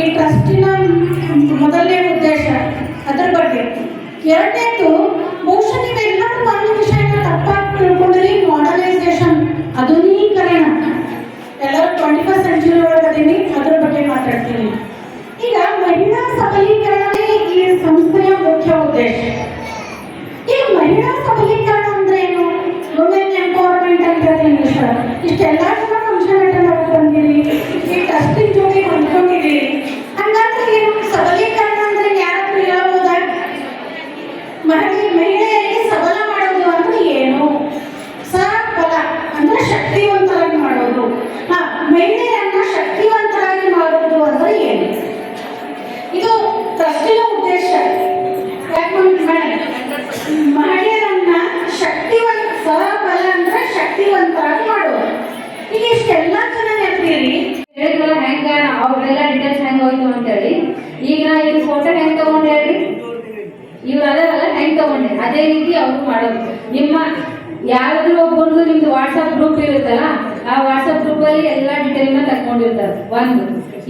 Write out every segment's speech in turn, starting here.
ಈ ಟ್ರಸ್ಟಿನ ಮೊದಲನೇ ಉದ್ದೇಶ ಅದರ ಬಗ್ಗೆ. ಎರಡನೇದು ಬಹುಶಃ ನೀವೆಲ್ಲರೂ ಒಂದು ವಿಷಯನ ತಪ್ಪಾಗಿ ತಿಳ್ಕೊಂಡ್ರಿ, ಮಾಡರ್ನೈಸೇಷನ್, ಆಧುನೀಕರಣ. ಎಲ್ಲರೂ 21st ಸೆಂಚುರಿ ಒಳಗದೀನಿ, ಅದ್ರ ಬಗ್ಗೆ ಮಾತಾಡ್ತೀನಿ. ಈಗ ಮಹಿಳಾ ಸಬಲೀಕರಣವೇ ಈ ಸಂಸ್ಥೆಯ ಮುಖ್ಯ ಉದ್ದೇಶ. ಈಗ ಮಹಿಳಾ ಸಬಲೀಕರಣ ಅಂದ್ರೆ ಏನು? ವುಮೆನ್ ಎಂಪವರ್ಮೆಂಟ್ ಅಂತ ಇಂಗ್ಲಿಷ್. ಇಷ್ಟೆಲ್ಲ ಜನ ಫಂಕ್ಷನ್ ಅಟೆಂಡ್ ಬಂದಿರಿ, ಈ ಟ್ರಸ್ಟಿನ ಜೊತೆ ಹೊಂದ್ಕೊಂಡಿದ್ದೀರಿ. ಹಂಗಂದ್ರೆ ಏನು? ಸಬಲೀಕರಣ ಅಂದ್ರೆ ಯಾರಾದ್ರೂ ಹೇಳಬಹುದಾ? ಮಹಿಳೆಯರಿಗೆ ಸಬಲ ಮಾಡೋದು ಅಂದ್ರೆ ಏನು? ಸಬಲ ಅಂದ್ರೆ ಶಕ್ತಿವಂತರಾಗಿ ಮಾಡೋದು. ಮಹಿಳೆಯರನ್ನ ಶಕ್ತಿವಂತರಾಗಿ ಮಾಡೋದು ಅಂದ್ರೆ ಏನು? ಇದು ಟ್ರಸ್ಟಿನ ಉದ್ದೇಶ. ಮಹಿಳೆಯರನ್ನ ಸಬಲ ಅಂದ್ರೆ ಶಕ್ತಿವಂತರಾಗಿ ಮಾಡೋದು. ಈಗ ಇಷ್ಟೆಲ್ಲ ಜನ ನೆನಪಿರಿ ಹೆಂಗ ಅವ್ರೆಲ್ಲ ಡೀಟೇಲ್ಸ್ ಹೆಂಗ್ ಹೋಯ್ತು ಅಂತೇಳಿ. ಈಗ ಇದು ಫೋಟೋ ಹೆಂಗ್ ತಗೊಂಡು ಹೇಳಿ, ಇವ್ರು ಅದರಲ್ಲ ಹೆಂಗ್ ತಗೊಂಡೆ ಅದೇ ರೀತಿ ಅವ್ರು ಮಾಡೋದು. ನಿಮ್ಮ ಯಾರಾದ್ರೂ ಒಬ್ಬರು ನಿಮ್ದು ವಾಟ್ಸಪ್ ಗ್ರೂಪ್ ಇರುತ್ತಲ್ಲ, ಆ ವಾಟ್ಸಪ್ ಗ್ರೂಪ್ ಅಲ್ಲಿ ಎಲ್ಲಾ ಡೀಟೇಲ್ನ ತಗೊಂಡಿರ್ತಾರೆ. ಒಂದು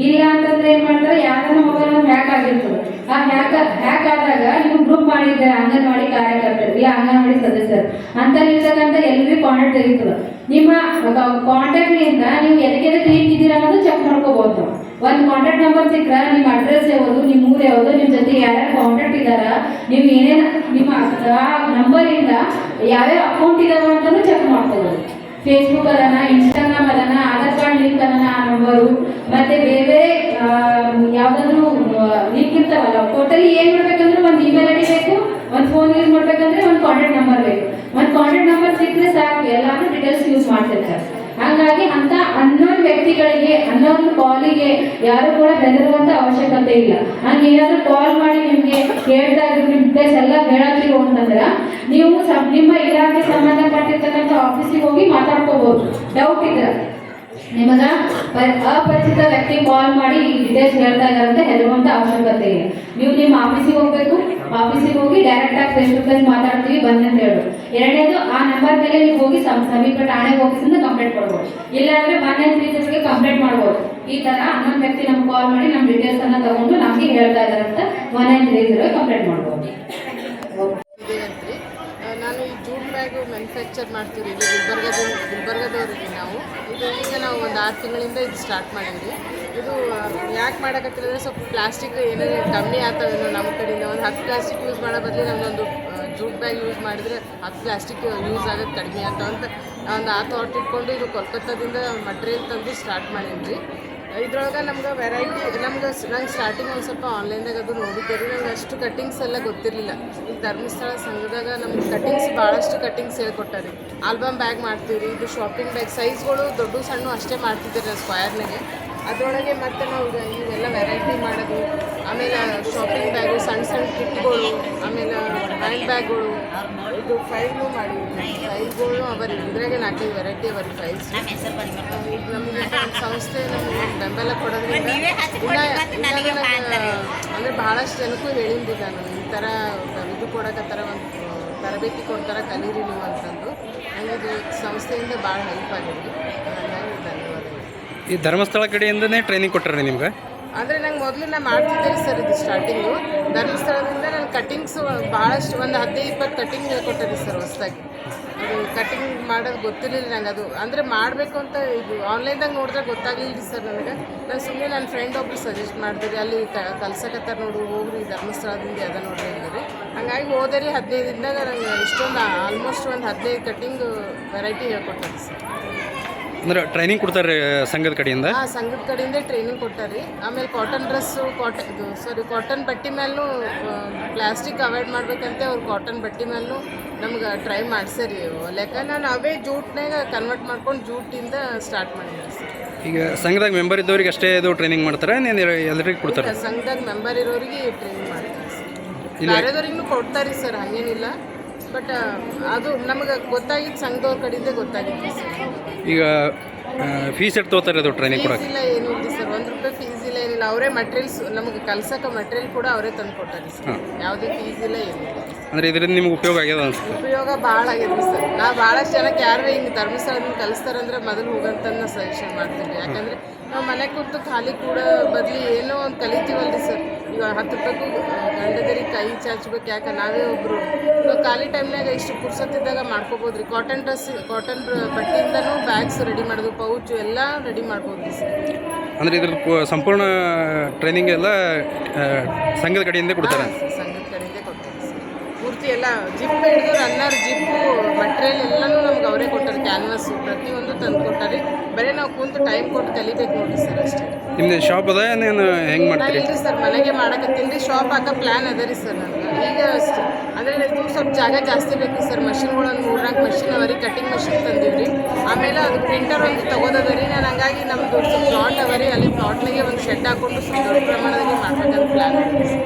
ಇಲ್ಲ ಅಂತಂದ್ರೆ ಏನ್ ಮಾಡ್ತಾರೆ, ಯಾರನ್ನ ಮೊಬೈಲ್ ಹ್ಯಾಕ್ ಆಗಿರ್ತದೆ. ಆ ಹ್ಯಾಕ್ ಆದಾಗ ನೀವು ಗ್ರೂಪ್ ಮಾಡಿದ್ದಾರೆ ಅಂಗನವಾಡಿ ಕಾರ್ಯಕರ್ತರು ಇಲ್ಲ ಅಂಗನವಾಡಿ ಸದಸ್ಯರು ಅಂತ ಇರ್ತಕ್ಕಂಥ ಎಲ್ರಿಗೂ ಕಾಂಟ್ಯಾಕ್ಟ್ ಇರ್ತದೆ. ನಿಮ್ಮ ಕಾಂಟ್ಯಾಕ್ಟ್ ನಿಂದ ನೀವು ಎದಕ್ಕೆ ಕ್ಲೀನ್ ಇದ್ದೀರಾ ಅನ್ನೋದು ಚೆಕ್ ಮಾಡ್ಕೋಬಹುದು. ಒಂದು ಕಾಂಟ್ಯಾಕ್ಟ್ ನಂಬರ್ ಸಿಕ್ಕರೆ ನಿಮ್ಮ ಅಡ್ರೆಸ್ ಯಾವುದು, ನಿಮ್ಮ ಊರು ಯಾವುದು, ನಿಮ್ಮ ಜೊತೆ ಯಾರ್ಯಾರು ಕಾಂಟ್ಯಾಕ್ಟ್ ಇದ್ದಾರ, ನೀವು ಏನೇನು ನಿಮ್ಮ ಆ ನಂಬರಿಂದ ಯಾವ್ಯಾವ ಅಕೌಂಟ್ ಇದಾವ ಅಂತಲೂ ಚೆಕ್ ಮಾಡ್ಕೋಬಹುದು. ಫೇಸ್ಬುಕ್ ಅದನ್ನ, ಇನ್ಸ್ಟಾಗ್ರಾಮ್ ಅದನ್ನ, ಆಧಾರ್ ಕಾರ್ಡ್ ಲಿಂಕ್ ಅದನ್ನ ಆ ನಂಬರು, ಮತ್ತೆ ಬೇರೆ ಯಾವ್ದಾದ್ರು ಲಿಂಕ್ ಇರ್ತಾವಲ್ಲ. ಟೋಟಲಿ ಏನ್ ಮಾಡ್ಬೇಕಂದ್ರೆ ಒಂದು ಇಮೇಲ್ ಐಡಿ ಬೇಕು, ಒಂದು ಫೋನ್ ಯೂಸ್ ಮಾಡ್ಬೇಕಂದ್ರೆ ಒಂದು ಕಾಂಟ್ಯಾಕ್ಟ್ ನಂಬರ್ ಬೇಕು. ಒಂದು ಕಾಂಟ್ಯಾಕ್ಟ್ ನಂಬರ್ ಸಿಕ್ಕರೆ ಸಾಕು, ಎಲ್ಲಾನು ಡೀಟೇಲ್ಸ್ ಯೂಸ್ ಮಾಡ್ತಿರ್ತಾರೆ. ಹಾಗಾಗಿ ಅಂತ ಅನ್ನೋನ್ ವ್ಯಕ್ತಿಗಳಿಗೆ, ಅನ್ನೋನ್ ಕಾಲಿಗೆ ಯಾರು ಕೂಡ ಹೆದರುವಂತ ಅವಶ್ಯಕತೆ ಇಲ್ಲ. ಹಂಗೆ ಏನಾದ್ರು ಕಾಲ್ ಮಾಡಿ ನಿಮ್ಗೆ ಕೇಳ್ತಾ ಇದ್ರು, ನಿಮ್ ಡೀಟೇಲ್ಸ್ ಎಲ್ಲ ಹೇಳತ್ತಿರು ಅಂತಂದ್ರೆ ನೀವು ನಿಮ್ಮ ಇಲಾಖೆ ಸಂಬಂಧಪಟ್ಟಿರ್ತಕ್ಕಂಥ ಆಫೀಸಿಗೆ ಹೋಗಿ ಮಾತಾಡ್ಕೋಬಹುದು. ಡೌಟ್ ಇದ್ರೆ ನಿಮಗ ಅಪರಿಚಿತ ವ್ಯಕ್ತಿ ಕಾಲ್ ಮಾಡಿ ಈ ಡೀಟೇಲ್ಸ್ ಹೇಳ್ತಾ ಇದ್ದಾರೆ ಅಂತ ಹೆದರುವಂತ ಅವಶ್ಯಕತೆ ಇಲ್ಲ. ನೀವು ನಿಮ್ಮ ಆಫೀಸಿಗೆ ಹೋಗ್ಬೇಕು, ಆಫೀಸಿಗೆ ಹೋಗಿ ಡೈರೆಕ್ಟ್ ಆಗಿ ಫೇಸ್ ಟು ಫೇಸ್ ಮಾತಾಡ್ತೀವಿ ಬನ್ನಿ ಅಂತ ಹೇಳು. ಎರಡನೇದು, ಆ ನಂಬರ್ ಮೇಲೆ ನೀವು ಹೋಗಿ ಸಮೀಪ ಠಾಣೆ ಆಫೀಸಿಂದ ಕಂಪ್ಲೇಂಟ್ ಕೊಡ್ಬೋದು. ಇಲ್ಲಾಂದ್ರೆ 193 ಕಂಪ್ಲೇಂಟ್ ಮಾಡ್ಬೋದು. ಈ ತರ ಅನ್ನೊಂದು ವ್ಯಕ್ತಿ ನಮ್ಗೆ ಕಾಲ್ ಮಾಡಿ ನಮ್ಮ ಡೀಟೇಲ್ಸ್ ಅನ್ನ ತಗೊಂಡು ನಮ್ಗೆ ಹೇಳ್ತಾ ಇದಾರೆ ಅಂತ 193 ಕಂಪ್ಲೇಂಟ್ ಮಾಡ್ಬೋದು. ನಾನು ಈ ಜೂಟ್ ಬ್ಯಾಗ್ ಮ್ಯಾನುಫ್ಯಾಕ್ಚರ್ ಮಾಡ್ತೀವಿ ಇಲ್ಲಿ ಗುಲ್ಬರ್ಗದವ್ರಿಗೆ ನಾವು. ಈಗ ನಾವು ಒಂದು 6 ತಿಂಗಳಿಂದ ಇದು ಸ್ಟಾರ್ಟ್ ಮಾಡಿದ್ವಿ. ಇದು ಯಾಕೆ ಮಾಡೋಕತ್ತಿದ್ರೆ ಸ್ವಲ್ಪ ಪ್ಲಾಸ್ಟಿಕ್ ಏನಾದ್ರು ಕಮ್ಮಿ ಆಗ್ತಾವೇನೋ ನಮ್ಮ ಕಡೆಯಿಂದ. ಒಂದು 10 ಪ್ಲಾಸ್ಟಿಕ್ ಯೂಸ್ ಮಾಡೋ ಬದಲು ನಮ್ಮದೊಂದು ಜೂಟ್ ಬ್ಯಾಗ್ ಯೂಸ್ ಮಾಡಿದರೆ 10 ಪ್ಲಾಸ್ಟಿಕ್ ಯೂಸ್ ಆಗೋದು ಕಡಿಮೆ ಅಂತ ಒಂದು ಆ ಥಾಟ್ ಇಟ್ಕೊಂಡು ಇದು ಕೋಲ್ಕತ್ತಾದಿಂದ ಮಟೀರಿಯಲ್ ತಂದು ಸ್ಟಾರ್ಟ್ ಮಾಡಿದ್ವಿ. ಇದ್ರೊಳಗೆ ನಮ್ಗೆ ವೆರೈಟಿ ನಂಗೆ ಸ್ಟಾರ್ಟಿಂಗ್ ಒಂದು ಸ್ವಲ್ಪ ಆನ್ಲೈನ್ದಾಗ ಅದು ನೋಡಿದ್ದೆ ರೀ. ನಂಗೆ ಅಷ್ಟು ಕಟ್ಟಿಂಗ್ಸ್ ಎಲ್ಲ ಗೊತ್ತಿರಲಿಲ್ಲ. ಈಗ ಧರ್ಮಸ್ಥಳ ಸಂಘದಾಗ ನಮ್ಗೆ ಕಟ್ಟಿಂಗ್ಸ್ ಭಾಳಷ್ಟು ಕಟ್ಟಿಂಗ್ಸ್ ಹೇಳ್ಕೊಟ್ಟಾರೆ. ಆಲ್ಬಮ್ ಬ್ಯಾಗ್ ಮಾಡ್ತೀವಿ ರೀ, ಇದು ಶಾಪಿಂಗ್ ಬ್ಯಾಗ್ ಸೈಜ್ಗಳು ದೊಡ್ಡ ಸಣ್ಣ ಅಷ್ಟೇ ಮಾಡ್ತಿದ್ದೀರಿ ನಾವು ಸ್ಕ್ವಯರ್ನಾಗೆ. ಅದರೊಳಗೆ ಮತ್ತೆ ನಾವು ಇವೆಲ್ಲ ವೆರೈಟಿ ಮಾಡೋದು, ಆಮೇಲೆ ಶಾಪಿಂಗ್ ಬ್ಯಾಗು, ಸಣ್ಣ ಕಿಟ್ಗಳು, ಆಮೇಲೆ ಹ್ಯಾಂಡ್ ಬ್ಯಾಗ್ಗಳು, ಇದು ಫೈಲ್ನು ಮಾಡಿದ್ವಿ. ಫೈಲ್ಗಳು ಅವರಿ ಇದ್ರಾಗೆ 4-5 ವೆರೈಟಿ ಅವರಿ ಫೈಲ್ಸ್. ಈಗ ನಮಗೆ ಸಂಸ್ಥೆ ನಮಗೆ ಬೆಂಬಲ ಕೊಡೋದ್ರಿಂದ ಅಂದರೆ ಭಾಳಷ್ಟು ಜನಕ್ಕೂ ಹೇಳಿದ್ದೆ ನಾನು, ಈ ಥರ ಇದು ಕೊಡೋಕತ್ತರ, ಒಂದು ತರಬೇತಿ ಕೊಡ್ತಾರೆ, ಕಲೀರಿ ನೀವು ಅಂತಂದು. ನನಗೆ ಇದು ಸಂಸ್ಥೆಯಿಂದ ಭಾಳ ಹೆಲ್ಪ್ ಆಗಿದೆ. ಹಾಗಾಗಿ ಧನ್ಯವಾದಗಳು. ಈ ಧರ್ಮಸ್ಥಳ ಕಡೆಯಿಂದನೇ ಟ್ರೈನಿಂಗ್ ಕೊಟ್ಟರೆ ನಿಮ್ಗೆ? ಅಂದರೆ ನಂಗೆ ಮೊದಲು ನಾನು ಮಾಡ್ತಿದ್ದೆ ಸರ್ ಇದು ಸ್ಟಾರ್ಟಿಂಗು. ಧರ್ಮಸ್ಥಳದಿಂದ ನಾನು ಕಟ್ಟಿಂಗ್ಸು ಭಾಳಷ್ಟು ಒಂದು 15-20 ಕಟ್ಟಿಂಗ್ ಹೇಳ್ಕೊಟ್ಟಿದ್ದೆ ಸರ್ ಹೊಸದಾಗಿ. ಅದು ಕಟ್ಟಿಂಗ್ ಮಾಡೋದು ಗೊತ್ತಿರಲಿಲ್ಲ ನಂಗೆ. ಅದು ಅಂದರೆ ಮಾಡಬೇಕು ಅಂತ ಇದು ಆನ್ಲೈನ್ದಾಗ ನೋಡಿದ್ರೆ ಗೊತ್ತಾಗಲಿಲ್ಲ ಸರ್ ನನಗೆ. ನಾನು ಸುಮ್ಮನೆ ನನ್ನ ಫ್ರೆಂಡ್ ಒಬ್ರು ಸಜೆಸ್ಟ್ ಮಾಡಿದ್ರಿ, ಅಲ್ಲಿ ಕಲ್ಸಕತ್ತಾರ ನೋಡು, ಹೋಗ್ರಿ ಧರ್ಮಸ್ಥಳದಿಂದ ಅದ ನೋಡ್ರಿ ಅಂದ್ರಿ. ಹಂಗಾಗಿ ಹೋದರಿ 15 ದಿನದಾಗ ನಂಗೆ ಇಷ್ಟೊಂದು ಆಲ್ಮೋಸ್ಟ್ ಒಂದು 15 ಕಟ್ಟಿಂಗ್ ವೆರೈಟಿ ಹೇಳ್ಕೊಟ್ಟಾರೆ ಸರ್. ಅಂದ್ರೆ ಟ್ರೈನಿಂಗ್ ಕೊಡ್ತಾರೆ ಸಂಘದ ಕಡೆಯಿಂದ? ಹಾಂ, ಸಂಘದ ಕಡೆಯಿಂದ ಟ್ರೈನಿಂಗ್ ಕೊಟ್ಟಾರೆ. ಆಮೇಲೆ ಕಾಟನ್ ಡ್ರೆಸ್ಸು, ಕಾಟನ್ ಬಟ್ಟೆ ಮೇಲೂ ಪ್ಲಾಸ್ಟಿಕ್ ಅವಾಯ್ಡ್ ಮಾಡ್ಬೇಕಂತೆ ಅವ್ರು ಕಾಟನ್ ಬಟ್ಟೆ ಮೇಲೂ ನಮ್ಗೆ ಟ್ರೈ ಮಾಡ್ಸರಿ ಹೊಲೆಕ. ನಾನು ಅವೇ ಜೂಟ್ನಾಗ ಕನ್ವರ್ಟ್ ಮಾಡ್ಕೊಂಡು ಜೂಟಿಂದ ಸ್ಟಾರ್ಟ್ ಮಾಡಿದ್ದೆ ಸರ್. ಈಗ ಸಂಘದಾಗ ಮೆಂಬರ್ ಇದ್ದವ್ರಿಗೆ ಅಷ್ಟೇ ಇದು ಟ್ರೈನಿಂಗ್ ಮಾಡ್ತಾರೆ, ನೀನು ಎಲ್ಲರಿಗೂ ಕೊಡ್ತಾರೆ? ಸಂಘದಾಗ ಮೆಂಬರ್ ಇರೋರಿಗೆ ಟ್ರೈನಿಂಗ್ ಮಾಡ್ತಾರೆ ಸರ್. ಬೇರೆದವ್ರಿಗೂ ಕೊಡ್ತಾರೆ ಸರ್, ಹಾಗೇನಿಲ್ಲ. ಬಟ್ ಅದು ನಮಗೆ ಗೊತ್ತಾಗಿದ್ದು ಸಂಘದವ್ರ ಕಡೆಯಿಂದ ಗೊತ್ತಾಗಿತ್ತು ಸರ್. ಈಗ ಫೀಸ್ ಎಷ್ಟು ತೊಗೋತಾರೆ ಅದು ಟ್ರೈನಿಂಗ್ ಕೊಡೋಕೆ? ಇಲ್ಲ, ಏನೂ ಇಲ್ಲ ಸರ್, 1 ರೂಪಾಯಿ ಫೀಸ್ ಇಲ್ಲ, ಏನಿಲ್ಲ. ಅವರೇ ಮಟೀರಿಯಲ್ಸ್ ನಮಗೆ ಕಲ್ಸಕ್ಕೆ ಮಟೀರಿಯಲ್ ಕೂಡ ಅವರೇ ತಂದು ಕೊಟ್ಟಾರೆ ಸರ್. ಯಾವುದೇ ಫೀಸ್ ಇಲ್ಲ, ಏನಿಲ್ಲ. ಅಂದರೆ ಇದರಿಂದ ನಿಮ್ಗೆ ಉಪಯೋಗ ಆಗ್ಯದ ಅನ್ಸುತ್ತೆ? ಉಪಯೋಗ ಭಾಳ ಆಗ್ಯದ ಸರ್. ನಾವು ಭಾಳಷ್ಟು ಜನಕ್ಕೆ ಯಾರು ಹಿಂಗೆ ಧರ್ಮಸ್ಥಳದಿಂದ ಕಲಿಸ್ತಾರಂದ್ರೆ ಮೊದಲು ಹೋಗಂತನ್ನ ಸಜೆಷನ್ ಮಾಡ್ತೀವಿ. ಯಾಕಂದರೆ ನಾವು ಮನೆ ಕೂತು ಖಾಲಿ ಕೂಡ ಬದಲಿ ಏನೋ ಒಂದು ಕಲಿತೀವಲ್ರಿ ಸರ್. ಈಗ 10 ರೂಪಾಯಿಗೂ ಗಂಡದರಿಗೆ ಕೈ ಚಾಚಬೇಕು, ಯಾಕೆ ನಾವೇ ಒಬ್ಬರು ಖಾಲಿ ಟೈಮ್ನಾಗ ಇಷ್ಟು ಪುರ್ಸತ್ತಿದ್ದಾಗ ಮಾಡ್ಕೋಬೋದು ರೀ. ಕಾಟನ್ ಬಟ್ಟೆಯಿಂದನೂ ಬ್ಯಾಗ್ಸ್ ರೆಡಿ ಮಾಡೋದು, ಪೌಚು ಎಲ್ಲ ರೆಡಿ ಮಾಡ್ಬೋದು ರೀ ಸರ್. ಅಂದರೆ ಇದ್ರ ಸಂಪೂರ್ಣ ಟ್ರೈನಿಂಗ್ ಎಲ್ಲ ಸಂಘದ ಕಡೆಯಿಂದ ಕೊಡ್ತಾರೆ? ಸಂಘದ ಕಡೆಯಿಂದ ಕೊಡ್ತಾರೆ ಸರ್. ಪೂರ್ತಿ ಎಲ್ಲ ಜಿಪ್ ಹಿಡಿದು ರನ್ನರ್, ಜಿಪ್ಪು, ಮಟೀರಿಯಲ್ ಎಲ್ಲನೂ ನಮ್ಗೆ ಅವರೇ ಕೊಟ್ಟಾರೆ. ಕ್ಯಾನ್ವಸ್ಸು ಪ್ರತಿಯೊಂದು ತಂದು ಕೊಟ್ಟಾರೆ. ಬರೀ ನಾವು ಕೂತು ಟೈಮ್ ಕೊಟ್ಟು ಕಲಿಬೇಕು ನೋಡಿ ಸರ್, ಅಷ್ಟೇ. ನಿಮ್ಮದು ಶಾಪ್ ಅದ, ನೀನು ಹೆಂಗೆ ಮಾಡ್ತೀರಿ? ಇಲ್ರಿ ಸರ್, ಮನೆಗೆ ಮಾಡಕತ್ತೀನಿ ರೀ. ಶಾಪ್ ಹಾಕೋ ಪ್ಲ್ಯಾನ್ ಅದ ರೀ ಸರ್ ನನಗೆ. ಈಗ ಅಂದರೆ ಇದು ಸ್ವಲ್ಪ ಜಾಗ ಜಾಸ್ತಿ ಬೇಕು ಸರ್. ಮಷಿನ್ಗಳು ಒಂದು 3-4 ಮಷಿನ್ ಅವ ರೀ. ಕಟಿಂಗ್ ಮಷಿನ್ ತಂದಿವ್ರಿ. ಆಮೇಲೆ ಅದು ಪ್ರಿಂಟರ್ ಒಂದು ತೊಗೋದದ ರೀ. ನಾನು ಹಂಗಾಗಿ ನಮ್ಮದು ಸ್ವಲ್ಪ ಪ್ಲಾಟ್ ಅವ ರೀ. ಅಲ್ಲಿ ಪ್ಲಾಟ್ನಾಗೆ ಒಂದು ಶೆಡ್ ಹಾಕ್ಕೊಂಡು ಸ್ವಲ್ಪ ದೊಡ್ಡ ಪ್ರಮಾಣದಲ್ಲಿ ಮಾಡ್ಬೇಕಂತ ಪ್ಲ್ಯಾನ್ ಇದೆ ಸರ್.